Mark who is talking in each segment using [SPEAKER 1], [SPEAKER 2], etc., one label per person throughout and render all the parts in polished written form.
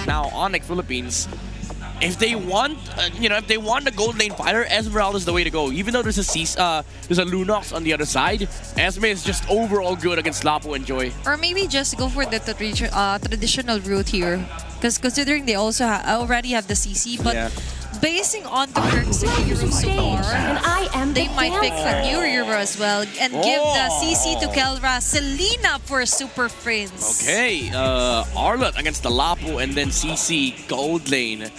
[SPEAKER 1] Now, Onic Philippines, if they want, if they want a gold lane fighter, Esmeralda is the way to go. Even though there's a Lunox on the other side, Esme is just overall good against Lapo and Joy.
[SPEAKER 2] Or maybe just go for the traditional route here. Because considering they also already have the CC, but basing on the perks of hero so far, they might pick a new hero as well and give the CC to Kelra. Selena for Super Prince.
[SPEAKER 1] Okay, Arlott against the Lapo and then CC gold lane.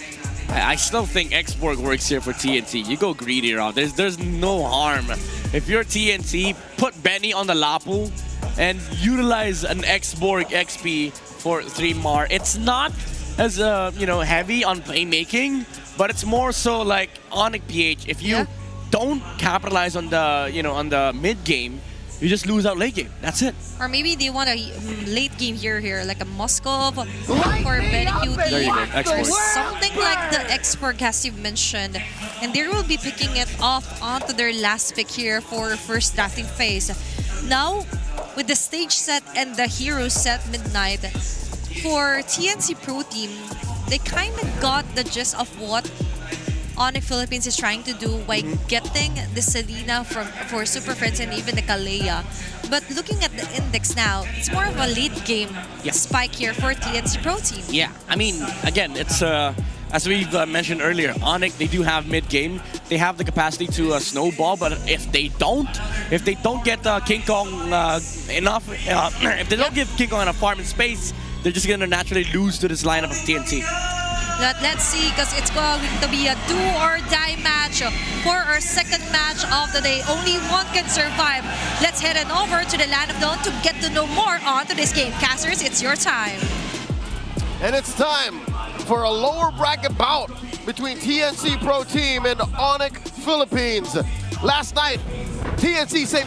[SPEAKER 1] I still think Xborg works here for TNT. You go greedy around. There's no harm. If you're TNT, put Benny on the Lapo and utilize an Xborg XP for 3 Mar. It's not as heavy on playmaking, but it's more so like Onic PH. If you don't capitalize on the mid game, you just lose out late game. That's it.
[SPEAKER 2] Or maybe they want a late game here, like a Moskov for Benny QT.
[SPEAKER 1] There you go.
[SPEAKER 2] Or something like the Xborg as you've mentioned. And they will be picking it off onto their last pick here for first drafting phase. Now, with the stage set and the hero set midnight, for TNC Pro Team, they kind of got the gist of what Onic Philippines is trying to do by getting the Selena for Super Friends and even the Kalea. But looking at the index now, it's more of a late game spike here for TNC Pro Team.
[SPEAKER 1] Yeah, I mean, again, it's as we've mentioned earlier, Onic, they do have mid game. They have the capacity to snowball, but if they don't get King Kong enough, if they don't give King Kong enough farm and space, they're just going to naturally lose to this lineup of TNT.
[SPEAKER 2] Let's see, because it's going to be a do-or-die match for our second match of the day. Only one can survive. Let's head on over to the Land of Dawn to get to know more onto this game. Casters, it's your time.
[SPEAKER 3] And it's time for a lower bracket bout between TNC Pro Team and Onic Philippines. Last night, TNC came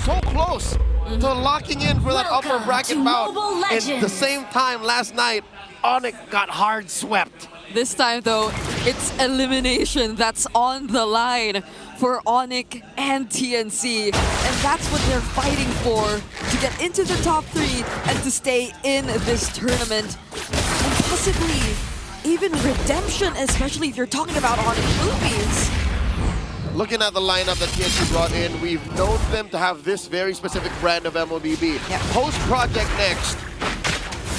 [SPEAKER 3] so close to locking in for that upper bracket bout. At the same time, last night, Onic got hard swept.
[SPEAKER 4] This time, though, it's elimination that's on the line for Onic and TNC. And that's what they're fighting for, to get into the top 3 and to stay in this tournament. And possibly even redemption, especially if you're talking about Onic Philippines.
[SPEAKER 3] Looking at the lineup that TNC brought in, we've known them to have this very specific brand of MLBB. Post-Project Next,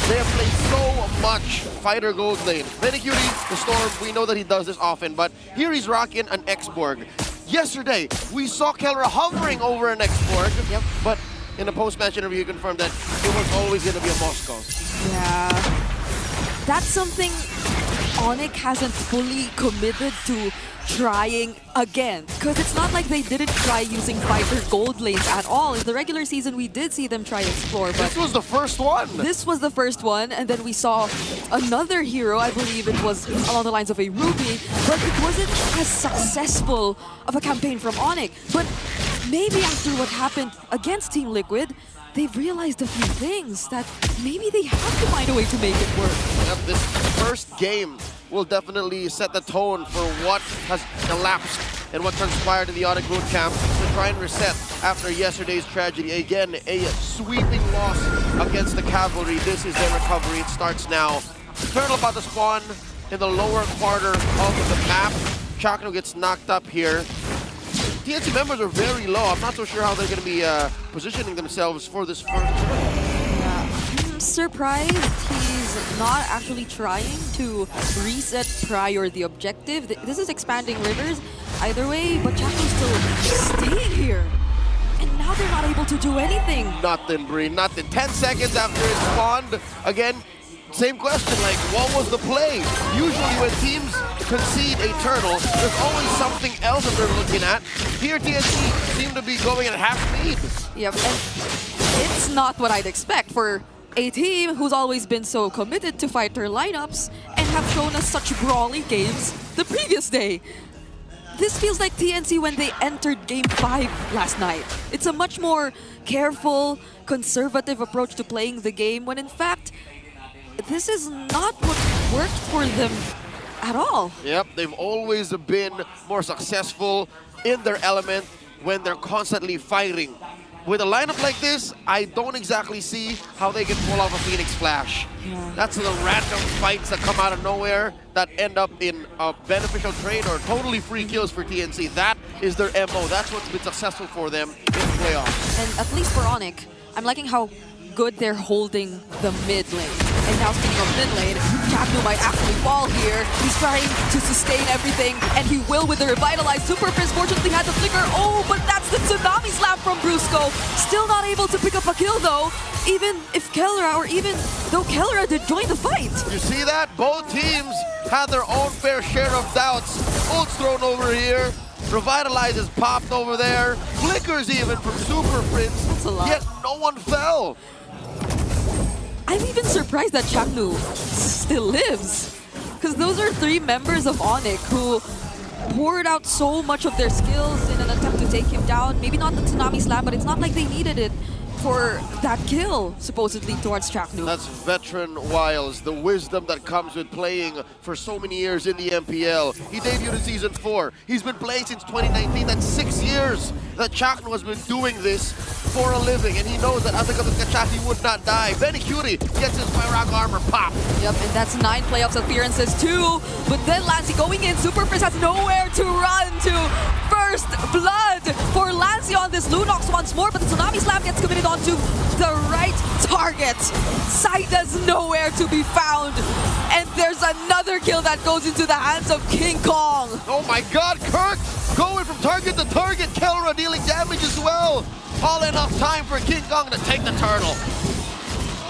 [SPEAKER 3] they have played so much fighter gold lane. Cutie, the Storm, we know that he does this often, but here he's rocking an Xborg. Yesterday, we saw Kelra hovering over an Xborg, but in a post-match interview, he confirmed that it was always going to be a Moscow.
[SPEAKER 4] Yeah, that's something Onic hasn't fully committed to trying again, because it's not like they didn't try using fighter gold lanes at all. In the regular season, we did see them try explore, but
[SPEAKER 3] this was the first one.
[SPEAKER 4] This was the first one, and then we saw another hero, I believe it was along the lines of a Ruby, but it wasn't as successful of a campaign from Onic. But maybe after what happened against Team Liquid, they've realized a few things that maybe they have to find a way to make it work.
[SPEAKER 3] This first game will definitely set the tone for what has elapsed and what transpired in the Onic boot camp to try and reset after yesterday's tragedy. Again, a sweeping loss against the Cavalry. This is their recovery. It starts now. Turtle about to spawn in the lower quarter of the map. Chakno gets knocked up here. TNC members are very low. I'm not so sure how they're going to be positioning themselves for this first.
[SPEAKER 4] I'm surprised he's not actually trying to reset prior the objective. This is expanding rivers either way, but Chakno's still staying here. And now they're not able to do anything.
[SPEAKER 3] Nothing, Bree. Nothing. 10 seconds after it spawned, again, same question, like, what was the play? Usually when teams concede a turtle, there's always something else that they're looking at. Here, TNC seem to be going at half speed.
[SPEAKER 4] Yep, and it's not what I'd expect for a team who's always been so committed to fighter lineups and have shown us such brawly games the previous day. This feels like TNC when they entered Game 5 last night. It's a much more careful, conservative approach to playing the game when in fact, this is not what worked for them at all.
[SPEAKER 3] Yep, they've always been more successful in their element when they're constantly fighting. with a lineup like this, I don't exactly see how they can pull off a Phoenix Flash. That's the random fights that come out of nowhere that end up in a beneficial trade or totally free kills for TNC. That is their MO. That's what's been successful for them in playoffs.
[SPEAKER 4] And at least for Onic, I'm liking how good they're holding the mid lane. And now speaking of mid lane, Chapnu might actually fall here. He's trying to sustain everything, and he will with the revitalized Super Prince. Fortunately had the flicker. Oh, but that's the Tsunami Slap from Brusco. Still not able to pick up a kill though, even if Kellera, or even though Kellera did join the fight.
[SPEAKER 3] You see that? Both teams had their own fair share of doubts. Ult's thrown over here. Revitalize is popped over there. Flickers even from Super Prince.
[SPEAKER 4] That's a lot.
[SPEAKER 3] Yet no one fell.
[SPEAKER 4] I'm even surprised that Chapnu still lives. Because those are 3 members of Onic who poured out so much of their skills in an attempt to take him down. Maybe not the Tsunami Slam, but it's not like they needed it for that kill, supposedly, towards Chapnu.
[SPEAKER 3] That's veteran Wiles, the wisdom that comes with playing for so many years in the MPL. He debuted in Season 4. He's been playing since 2019. That's 6 years that Chapnu has been doing this for a living, and he knows that Asaka's Kachak, he would not die. Benny Cutie gets his Fire armor pop.
[SPEAKER 4] Yep, and that's 9 playoffs appearances too. But then Lancy going in, Super Prince has nowhere to run to. First blood for Lancy on this Lunox once more, but the Tsunami Slam gets committed onto the right target. Saida's nowhere to be found. And there's another kill that goes into the hands of King Kong.
[SPEAKER 3] Oh my god, Kirk going from target to target. Kellera dealing damage as well. All enough time for King Kong to take the turtle.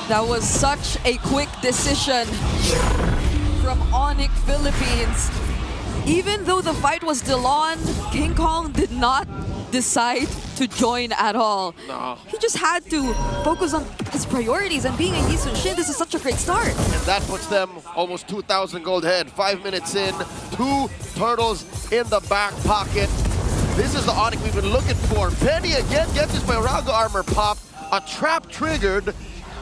[SPEAKER 4] That was such a quick decision from Onic Philippines. Even though the fight was still on, King Kong did not decide to join at all.
[SPEAKER 3] No.
[SPEAKER 4] He just had to focus on his priorities, and being a Yisun Shin, this is such a great start.
[SPEAKER 3] And that puts them almost 2,000 gold head. 5 minutes in, 2 turtles in the back pocket. This is the Onic we've been looking for. Penny again gets his Firaga armor popped. A trap triggered.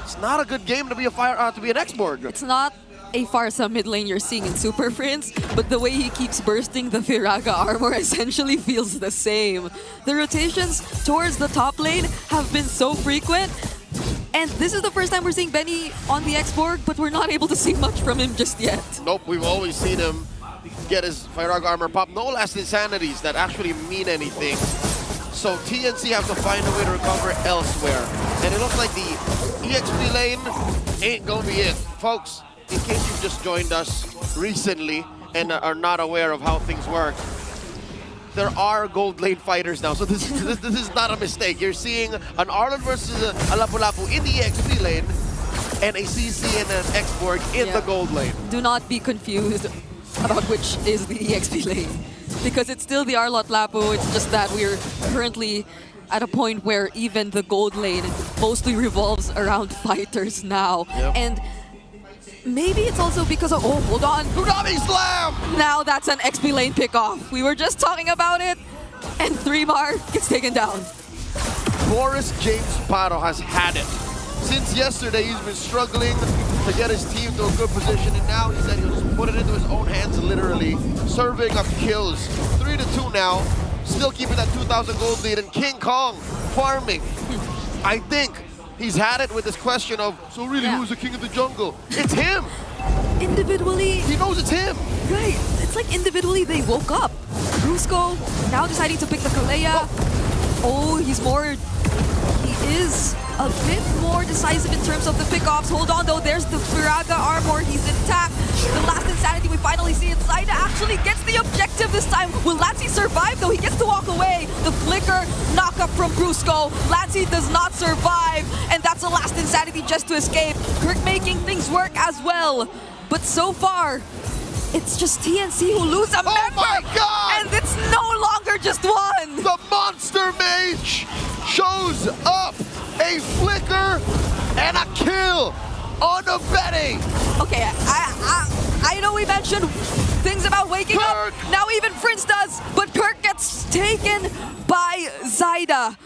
[SPEAKER 3] It's not a good game to be an X-Borg.
[SPEAKER 4] It's not a Farsa mid lane you're seeing in Super Prince, but the way he keeps bursting the Firaga armor essentially feels the same. The rotations towards the top lane have been so frequent, and this is the first time we're seeing Benny on the X-Borg, but we're not able to see much from him just yet.
[SPEAKER 3] Nope, we've always seen him get his Firaga armor pop. No last insanities that actually mean anything. So TNC have to find a way to recover elsewhere. And it looks like the EXP lane ain't gonna be it. Folks, in case you've just joined us recently and are not aware of how things work, there are gold lane fighters now. So this is not a mistake. You're seeing an Arlen versus a Lapu-Lapu in the EXP lane and a CC and an X-Borg in the gold lane.
[SPEAKER 4] Do not be confused about which is the EXP lane, because it's still the Arlot Lapu. It's just that we're currently at a point where even the gold lane mostly revolves around fighters now.
[SPEAKER 3] Yep.
[SPEAKER 4] And maybe it's also because of, oh, hold on.
[SPEAKER 3] Tsunami Slam!
[SPEAKER 4] Now that's an XP lane pickoff. We were just talking about it, and 3-Mar gets taken down.
[SPEAKER 3] Boris James Paro has had it. Since yesterday, he's been struggling to get his team to a good position, and now he said he'll just put it into his own hands, literally, serving up kills. 3-2 now, still keeping that 2,000 gold lead, and King Kong farming. I think he's had it with this question of, so really, who's the king of the jungle? It's him!
[SPEAKER 4] Individually,
[SPEAKER 3] He knows it's him!
[SPEAKER 4] right, it's like individually they woke up. Brusco now deciding to pick the Kalea. Oh, he is a bit more decisive in terms of the pickoffs. Hold on though, there's the Firaga armor, he's intact. The last insanity we finally see it. Saida actually gets the objective this time. Will Lancy survive though? He gets to walk away. The flicker knock up from Brusco. Lancy does not survive, and that's the last insanity just to escape. Kirk making things work as well. But so far, it's just TNC who lose a member!
[SPEAKER 3] Oh my god!
[SPEAKER 4] And it's no longer just one!
[SPEAKER 3] The Monster Mage shows up! A flicker and a kill on the Betty!
[SPEAKER 4] Okay, I know we mentioned things about waking
[SPEAKER 3] Kirk!
[SPEAKER 4] up. Now even Prince does, but Kirk gets taken by Zaida.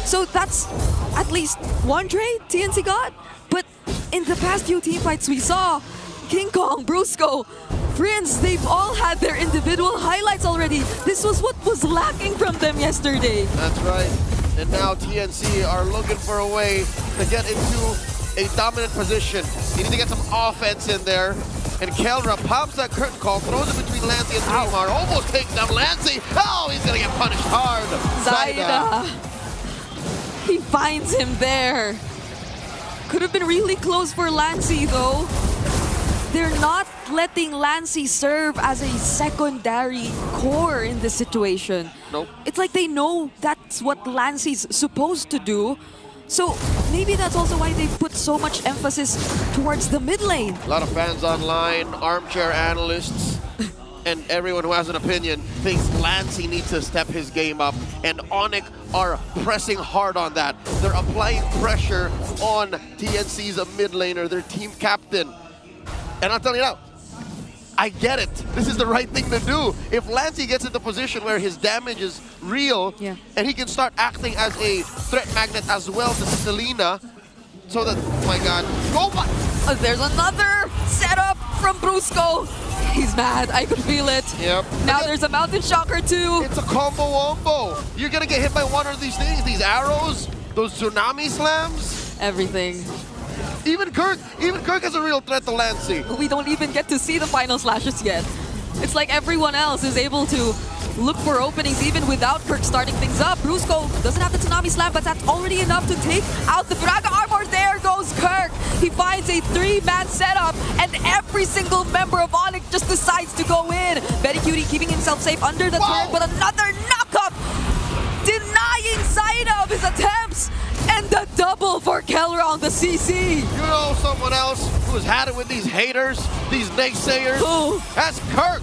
[SPEAKER 4] So that's at least one trade TNC got. But in the past few team fights we saw, King Kong, Brusco, Prince, they've all had their individual highlights already. This was what was lacking from them yesterday.
[SPEAKER 3] That's right. And now TNC are looking for a way to get into a dominant position. You need to get some offense in there. And Kelra pops that curtain call, throws it between Lancey and Dreamar, almost takes down Lancey. Oh, he's gonna get punished hard.
[SPEAKER 4] Zaida. He finds him there. Could have been really close for Lancey though. They're not letting Lancey serve as a secondary core in this situation.
[SPEAKER 3] Nope.
[SPEAKER 4] It's like they know that's what Lancey's supposed to do. So maybe that's also why they put so much emphasis towards the mid lane.
[SPEAKER 3] A lot of fans online, armchair analysts, and everyone who has an opinion thinks Lancey needs to step his game up, and Onic are pressing hard on that. They're applying pressure on TNC's mid laner, their team captain. And I'll tell you now, I get it. This is the right thing to do. If Lancey gets into a position where his damage is real, and he can start acting as a threat magnet as well to Selena, so that, oh my god,
[SPEAKER 4] There's another setup from Brusco. He's mad, I could feel it.
[SPEAKER 3] Yep.
[SPEAKER 4] Now there's a Mountain Shocker too.
[SPEAKER 3] It's a combo wombo. You're gonna get hit by one of these things, these arrows, those tsunami slams.
[SPEAKER 4] Everything.
[SPEAKER 3] Even Kirk is a real threat to Lancey.
[SPEAKER 4] We don't even get to see the final slashes yet. It's like everyone else is able to look for openings even without Kirk starting things up. Brusco doesn't have the Tsunami Slam, but that's already enough to take out the Braga Armor. There goes Kirk. He finds a 3-man setup, and every single member of Onic just decides to go in. Betty Cutie keeping himself safe under the turret, but another knock-up, denying Zaida of his attempts. And the double for Kelra on the CC.
[SPEAKER 3] You know someone else who's had it with these haters, these naysayers?
[SPEAKER 4] Who?
[SPEAKER 3] That's Kirk.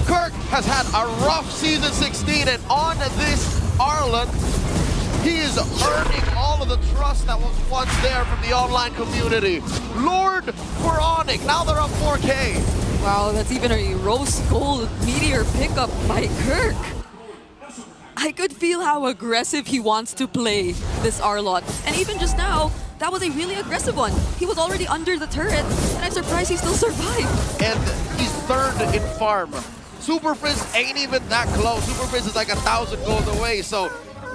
[SPEAKER 3] Kirk has had a rough season 16, and on this Arlen, he is earning all of the trust that was once there from the online community. Lord for Onic, now they're up 4K.
[SPEAKER 4] Wow, that's even a Rose Gold Meteor pickup by Kirk. I could feel how aggressive he wants to play this Arlot. And even just now, that was a really aggressive one. He was already under the turret, and I'm surprised he still survived.
[SPEAKER 3] And he's third in farm. Super Frizz ain't even that close. Super Frizz is like 1,000 gold away, so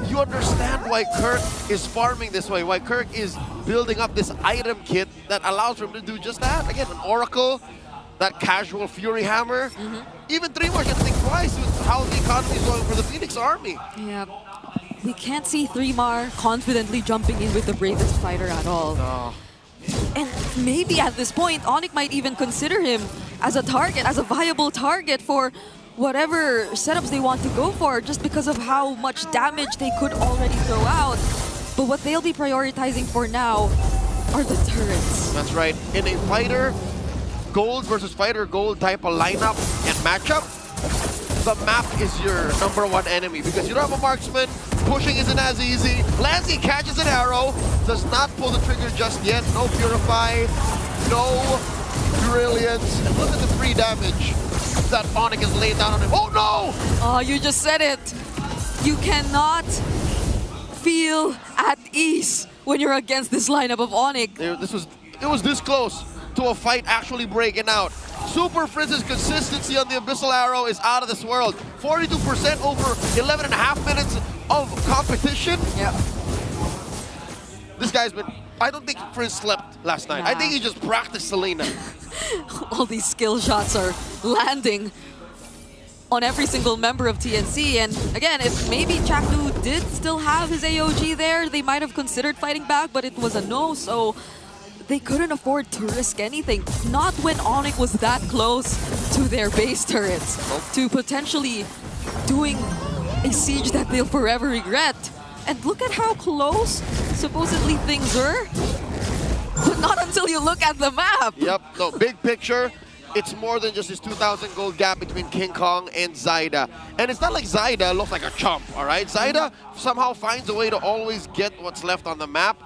[SPEAKER 3] you understand why Kirk is farming this way, why Kirk is building up this item kit that allows him to do just that. Again, an Oracle, that casual Fury Hammer. Even Dreamar can think twice with how the economy is going for the Phoenix Army.
[SPEAKER 4] Yeah, we can't see Dreamar confidently jumping in with the bravest fighter at all.
[SPEAKER 3] No.
[SPEAKER 4] And maybe at this point, Onic might even consider him as a target, as a viable target for whatever setups they want to go for, just because of how much damage they could already throw out. But what they'll be prioritizing for now are the turrets.
[SPEAKER 3] That's right. In a fighter gold versus fighter gold type of lineup and matchup, the map is your #1 enemy because you don't have a marksman, pushing isn't as easy. Lancey catches an arrow, does not pull the trigger just yet. No Purify, no Brilliance. And look at the free damage that Onic has laid down on him. Oh no!
[SPEAKER 4] Oh, you just said it. You cannot feel at ease when you're against this lineup of Onic.
[SPEAKER 3] It was this close to a fight actually breaking out. Super Frizz's consistency on the Abyssal Arrow is out of this world. 42% over 11.5 minutes of competition.
[SPEAKER 4] Yep.
[SPEAKER 3] This guy's been... I don't think Frizz slept last night.
[SPEAKER 4] Nah.
[SPEAKER 3] I think he just practiced Selena.
[SPEAKER 4] All these skill shots are landing on every single member of TNC. And again, if maybe Chaklu did still have his AOG there, they might have considered fighting back, but it was a no, so they couldn't afford to risk anything. Not when Onic was that close to their base turrets, to potentially doing a siege that they'll forever regret. And look at how close supposedly things were, but not until you look at the map.
[SPEAKER 3] Yep, no, big picture. It's more than just this 2,000 gold gap between King Kong and Zaida. And it's not like Zaida looks like a chump, all right? Zaida somehow finds a way to always get what's left on the map.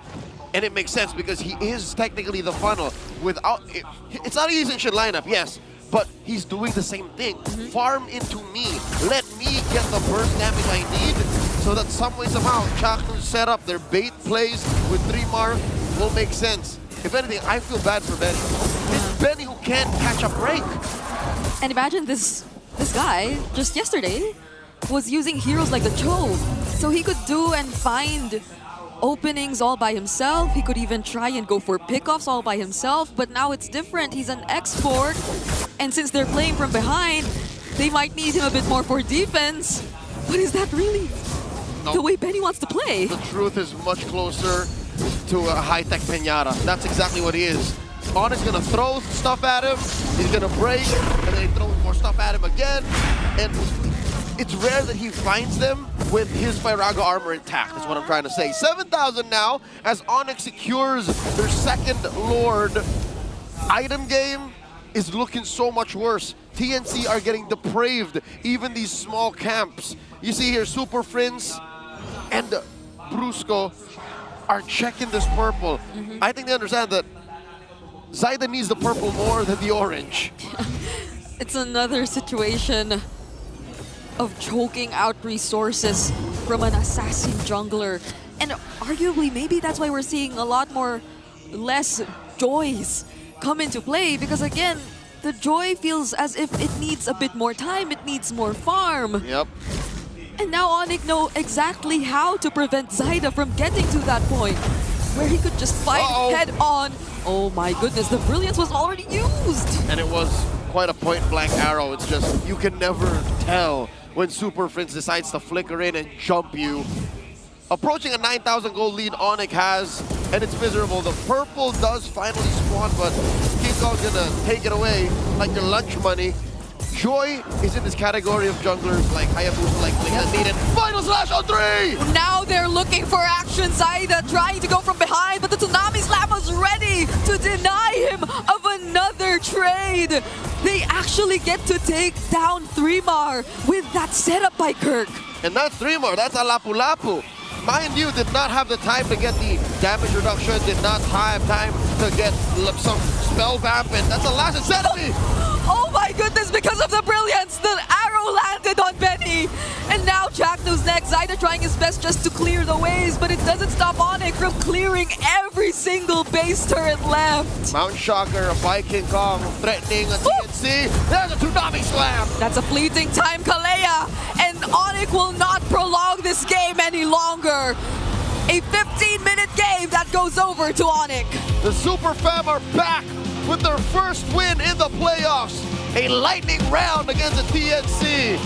[SPEAKER 3] And it makes sense because he is technically the funnel. It's not an easy shit lineup, yes, but he's doing the same thing. Farm into me. Let me get the burst damage I need so that some way, somehow, Chaklu's set up their bait plays with Dreamar will make sense. If anything, I feel bad for Benny. It's Benny who can't catch a break.
[SPEAKER 4] And imagine this guy, just yesterday, was using heroes like the Cho So he could do and find openings all by himself. He could even try and go for pickoffs all by himself. But now it's different. He's an export. And since they're playing from behind, they might need him a bit more for defense. But is that really the way Benny wants to play?
[SPEAKER 3] The truth is much closer to a high-tech Pinata. That's exactly what he is. Onic's gonna throw stuff at him, he's gonna break, and then he throws more stuff at him again. And it's rare that he finds them with his Firaga armor intact, is what I'm trying to say. 7,000 now as Onic secures their second Lord. Item game is looking so much worse. TNC are getting depraved, even these small camps. You see here, Super Prince and Brusco are checking this purple. I think they understand that Zaida needs the purple more than the orange.
[SPEAKER 4] It's another situation of choking out resources from an assassin jungler. And arguably, maybe that's why we're seeing a lot more less joys come into play, because again, the joy feels as if it needs a bit more time, it needs more farm.
[SPEAKER 3] Yep.
[SPEAKER 4] And now Onic know exactly how to prevent Zaida from getting to that point where he could just fight head on. Oh my goodness, the brilliance was already used.
[SPEAKER 3] And it was quite a point-blank arrow. It's just, you can never tell when Super Prince decides to flicker in and jump you. Approaching a 9,000 gold lead Onic has, and it's miserable. The purple does finally spawn, but King Kong's gonna take it away like their lunch money. Joy is in this category of junglers like Hayabusa, like that needed. Final slash on 3!
[SPEAKER 4] Now they're looking for action. Zaida trying to go from behind, but the Tsunami Slam was ready to deny him of another trade. They actually get to take down 3mar with that setup by Kirk.
[SPEAKER 3] And that's 3mar, that's a Lapu Lapu. Mind you, did not have the time to get the damage reduction, did not have time to get some spell vamp, and that's the last insanity!
[SPEAKER 4] Oh my goodness, because of the brilliance, the arrow landed on Benny. And now Jackno's next. Zaida trying his best just to clear the ways, but it doesn't stop Onic from clearing every single base turret left.
[SPEAKER 3] Mount Shocker by King Kong, threatening a TNC. There's a Tsunami Slam!
[SPEAKER 4] That's a fleeting time, Kalea. And Onic will not prolong this game any longer. A 15-minute game that goes over to Onic.
[SPEAKER 3] The Super Fam are back with their first win in the playoffs. A lightning round against the TNC.